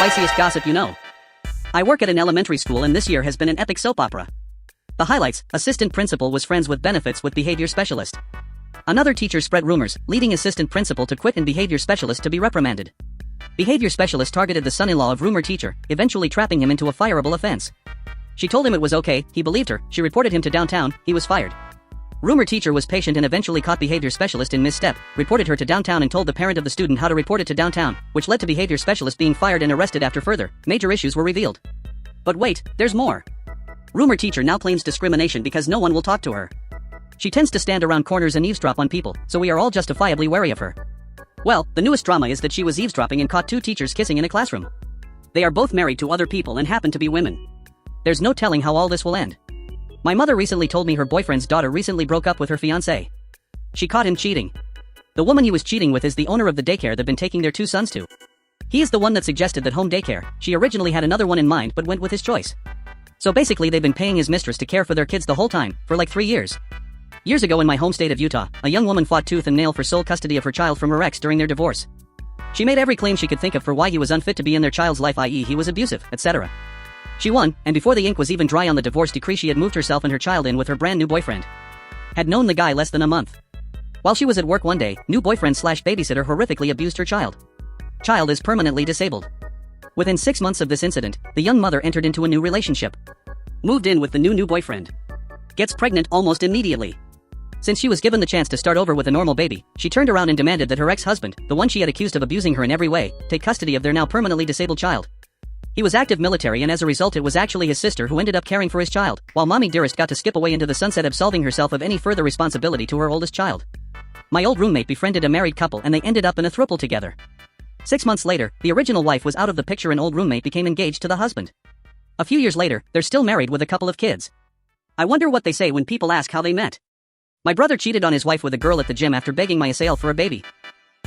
spiciest gossip you know. I work at an elementary school and this year has been an epic soap opera. The highlights: assistant principal was friends with benefits with behavior specialist. Another teacher spread rumors, leading assistant principal to quit and behavior specialist to be reprimanded. Behavior specialist targeted the son-in-law of rumor teacher, eventually trapping him into a fireable offense. She told him it was okay, he believed her, she reported him to downtown, he was fired. Rumor teacher was patient and eventually caught behavior specialist in misstep, reported her to downtown and told the parent of the student how to report it to downtown, which led to behavior specialist being fired and arrested after further major issues were revealed. But wait, there's more. Rumor teacher now claims discrimination because no one will talk to her. She tends to stand around corners and eavesdrop on people, so we are all justifiably wary of her. Well, the newest drama is that she was eavesdropping and caught two teachers kissing in a classroom. They are both married to other people and happen to be women. There's no telling how all this will end. My mother recently told me her boyfriend's daughter recently broke up with her fiancé. She caught him cheating. The woman he was cheating with is the owner of the daycare they've been taking their two sons to. He is the one that suggested that home daycare. She originally had another one in mind but went with his choice. So basically they've been paying his mistress to care for their kids the whole time, for like 3 years. Years ago in my home state of Utah, a young woman fought tooth and nail for sole custody of her child from her ex during their divorce. She made every claim she could think of for why he was unfit to be in their child's life, i.e. he was abusive, etc. She won, and before the ink was even dry on the divorce decree she had moved herself and her child in with her brand new boyfriend. Had known the guy less than a month. While she was at work one day, new boyfriend/babysitter horrifically abused her child. Child is permanently disabled. Within 6 months of this incident, the young mother entered into a new relationship. Moved in with the new boyfriend. Gets pregnant almost immediately. Since she was given the chance to start over with a normal baby, she turned around and demanded that her ex-husband, the one she had accused of abusing her in every way, take custody of their now permanently disabled child. He was active military and as a result it was actually his sister who ended up caring for his child, while mommy dearest got to skip away into the sunset absolving herself of any further responsibility to her oldest child. My old roommate befriended a married couple and they ended up in a throuple together. 6 months later, the original wife was out of the picture and old roommate became engaged to the husband. A few years later, they're still married with a couple of kids. I wonder what they say when people ask how they met. My brother cheated on his wife with a girl at the gym after begging my ASAL for a baby.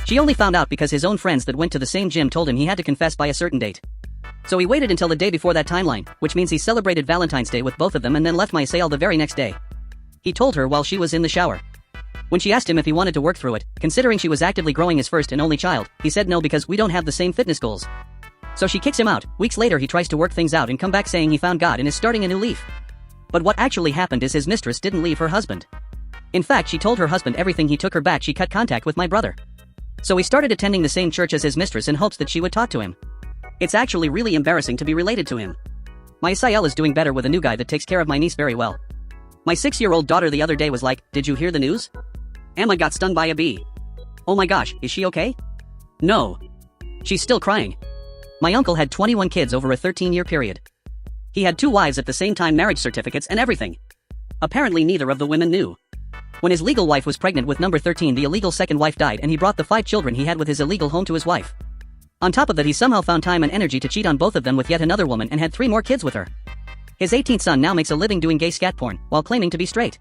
She only found out because his own friends that went to the same gym told him he had to confess by a certain date. So he waited until the day before that timeline, which means he celebrated Valentine's Day with both of them and then left my ASAL the very next day. He told her while she was in the shower. When she asked him if he wanted to work through it, considering she was actively growing his first and only child, he said no because we don't have the same fitness goals. So she kicks him out. Weeks later he tries to work things out and come back saying he found God and is starting a new leaf. But what actually happened is his mistress didn't leave her husband. In fact, she told her husband everything. He took her back. She cut contact with my brother. So he started attending the same church as his mistress in hopes that she would talk to him. It's actually really embarrassing to be related to him. My ASAL is doing better with a new guy that takes care of my niece very well. My 6-year-old daughter the other day was like, "Did you hear the news? Emma got stung by a bee. Oh my gosh, is she okay?" No. She's still crying. My uncle had 21 kids over a 13-year period. He had 2 wives at the same time, marriage certificates and everything. Apparently neither of the women knew. When his legal wife was pregnant with number 13, the illegal second wife died and he brought the 5 children he had with his illegal home to his wife. On top of that, he somehow found time and energy to cheat on both of them with yet another woman and had 3 more kids with her. His 18th son now makes a living doing gay scat porn, while claiming to be straight.